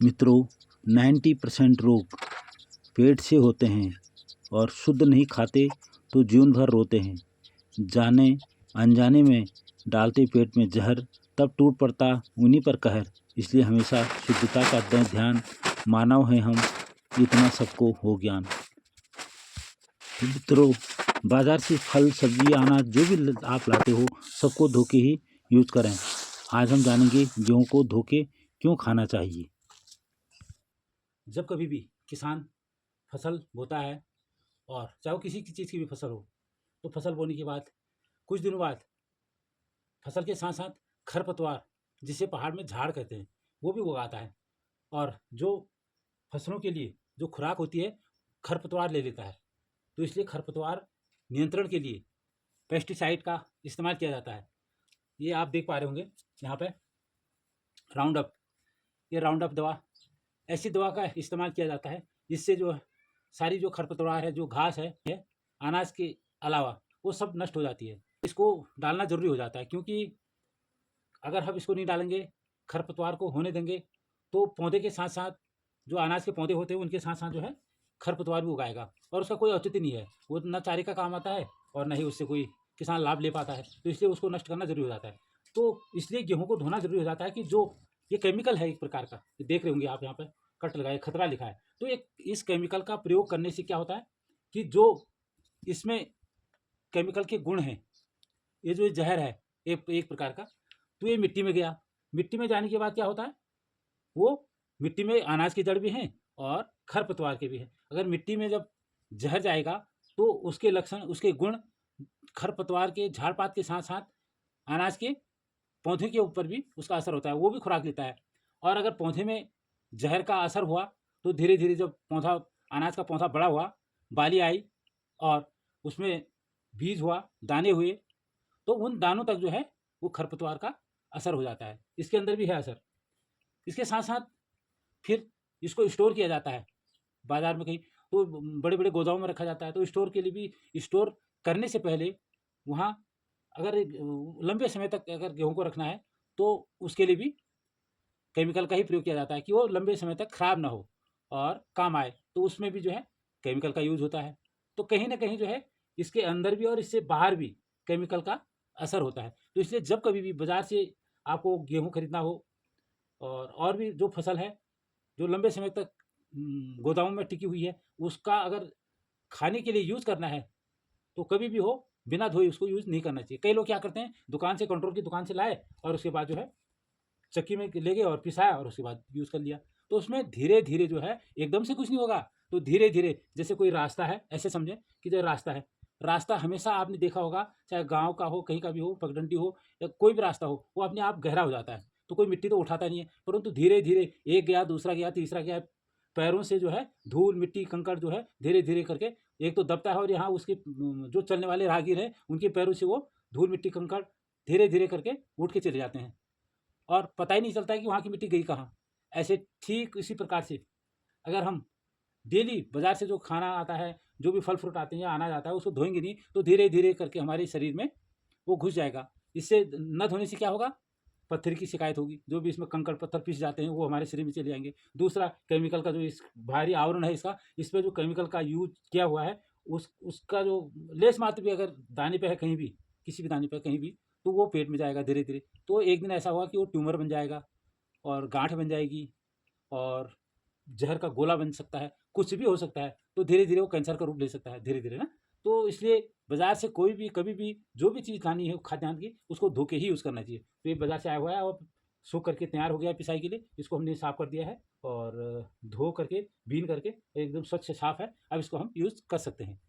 मित्रों, 90% रोग पेट से होते हैं और शुद्ध नहीं खाते तो जीवन भर रोते हैं। जाने अनजाने में डालते पेट में जहर, तब टूट पड़ता उन्हीं पर कहर। इसलिए हमेशा शुद्धता का दें ध्यान, मानव हैं हम, इतना सबको हो ज्ञान। मित्रों, बाजार से फल सब्जी अनाज जो भी आप लाते हो सबको धो के ही यूज करें। आज हम जानेंगे गेहूं को धो के क्यों खाना चाहिए। जब कभी भी किसान फसल बोता है, और चाहे वो किसी चीज़ की भी फसल हो, तो फसल बोने के बाद कुछ दिनों बाद फसल के साथ साथ खरपतवार, जिसे पहाड़ में झाड़ कहते हैं, वो भी उगाता है। और जो फसलों के लिए जो खुराक होती है, खरपतवार ले लेता है। तो इसलिए खरपतवार नियंत्रण के लिए पेस्टिसाइड का इस्तेमाल किया जाता है। ये आप देख पा रहे होंगे यहाँ पे राउंड अप, ये राउंड अप दवा, ऐसी दवा का इस्तेमाल किया जाता है जिससे जो सारी जो खरपतवार है, जो घास है अनाज के अलावा, वो सब नष्ट हो जाती है। इसको डालना ज़रूरी हो जाता है, क्योंकि अगर हम इसको नहीं डालेंगे, खरपतवार को होने देंगे, तो पौधे के साथ साथ जो अनाज के पौधे होते हैं उनके साथ साथ जो है खरपतवार भी उगाएगा, और उसका कोई औचित्य नहीं है। वो न चारे का काम आता है और न ही उससे कोई किसान लाभ ले पाता है। तो इसलिए उसको नष्ट करना ज़रूरी हो जाता है। तो इसलिए गेहूँ को धोना ज़रूरी हो जाता है कि जो ये केमिकल है एक प्रकार का, देख रहे होंगे आप यहाँ पर कट लगाए, खतरा लिखा है। तो एक इस केमिकल का प्रयोग करने से क्या होता है कि जो इसमें केमिकल के गुण हैं, ये जो जहर है एक प्रकार का, तो ये मिट्टी में गया। मिट्टी में जाने के बाद क्या होता है, वो मिट्टी में अनाज की जड़ भी हैं और खरपतवार के भी हैं। अगर मिट्टी में जब जहर जाएगा तो उसके लक्षण, उसके गुण खरपतवार के झाड़-पात के साथ-साथ अनाज के पौधे के ऊपर भी उसका असर होता है, वो भी खुराक लेता है। और अगर पौधे में जहर का असर हुआ तो धीरे-धीरे जब पौधा, अनाज का पौधा बड़ा हुआ, बाली आई और उसमें बीज हुआ, दाने हुए, तो उन दानों तक जो है वो खरपतवार का असर हो जाता है। इसके अंदर भी है असर। इसके साथ-साथ फिर इसको स्टोर किया जाता है बाज़ार में कहीं, तो बड़े-बड़े गोदामों में रखा जाता है। तो स्टोर के लिए भी, स्टोर करने से पहले वहाँ अगर लंबे समय तक अगर गेहूँ को रखना है, तो उसके लिए भी केमिकल का ही प्रयोग किया जाता है कि वो लंबे समय तक खराब ना हो और काम आए। तो उसमें भी जो है केमिकल का यूज़ होता है। तो कहीं न कहीं जो है इसके अंदर भी और इससे बाहर भी केमिकल का असर होता है। तो इसलिए जब कभी भी बाज़ार से आपको गेहूँ खरीदना हो, और भी जो फसल है जो लंबे समय तक गोदामों में टिकी हुई है, उसका अगर खाने के लिए यूज़ करना है, तो कभी भी हो बिना धोए उसको यूज़ नहीं करना चाहिए। कई लोग क्या करते हैं, दुकान से, कंट्रोल की दुकान से लाए और उसके बाद जो है चक्की में ले गए और पिसाया और उसके बाद यूज़ कर लिया। तो उसमें धीरे-धीरे जो है, एकदम से कुछ नहीं होगा। तो धीरे-धीरे, जैसे कोई रास्ता है, ऐसे समझें कि जो रास्ता है, रास्ता हमेशा आपने देखा होगा, चाहे गाँव का हो, कहीं का भी हो, पगडंडी हो या कोई भी रास्ता हो, वो अपने आप गहरा हो जाता है। तो कोई मिट्टी तो उठाता नहीं है, परंतु धीरे-धीरे एक गया, दूसरा गया, तीसरा गया, पैरों से जो है धूल, मिट्टी, कंकड़ जो है धीरे-धीरे करके एक तो दबता है, और यहाँ उसके जो चलने वाले राहगीर हैं, उनके पैरों से वो धूल, मिट्टी, कंकड़ धीरे-धीरे करके उठ के चले जाते हैं। और पता ही नहीं चलता है कि वहाँ की मिट्टी गई कहाँ। ऐसे ठीक इसी प्रकार से अगर हम डेली बाज़ार से जो खाना आता है, जो भी फल फ्रूट आते हैं या अनाज आता है, उसको धोएँगे नहीं, तो धीरे-धीरे करके हमारे शरीर में वो घुस जाएगा। इससे न धोने से क्या होगा, पत्थर की शिकायत होगी। जो भी इसमें कंकड़ पत्थर पिस जाते हैं, वो हमारे शरीर में चले जाएँगे। दूसरा, केमिकल का जो इस भारी आवरण है इसका, इस पे जो केमिकल का यूज़ किया हुआ है, उसका जो लेश मात्र भी अगर दाने पे है कहीं भी, किसी भी दाने पे कहीं भी, तो वो पेट में जाएगा धीरे-धीरे। तो एक दिन ऐसा होगा कि वो ट्यूमर बन जाएगा और गाँठ बन जाएगी और ज़हर का गोला बन सकता है, कुछ भी हो सकता है। तो धीरे-धीरे वो कैंसर का रूप ले सकता है धीरे-धीरे ना। तो इसलिए बाज़ार से कोई भी, कभी भी जो भी चीज़ लानी है खाद्यान्न की, उसको धो के ही यूज़ करना चाहिए। तो ये बाज़ार से आया हुआ है और सूख करके तैयार हो गया है पिसाई के लिए। इसको हमने साफ़ कर दिया है और धो करके, बीन करके एकदम स्वच्छ साफ़ है। अब इसको हम यूज़ कर सकते हैं।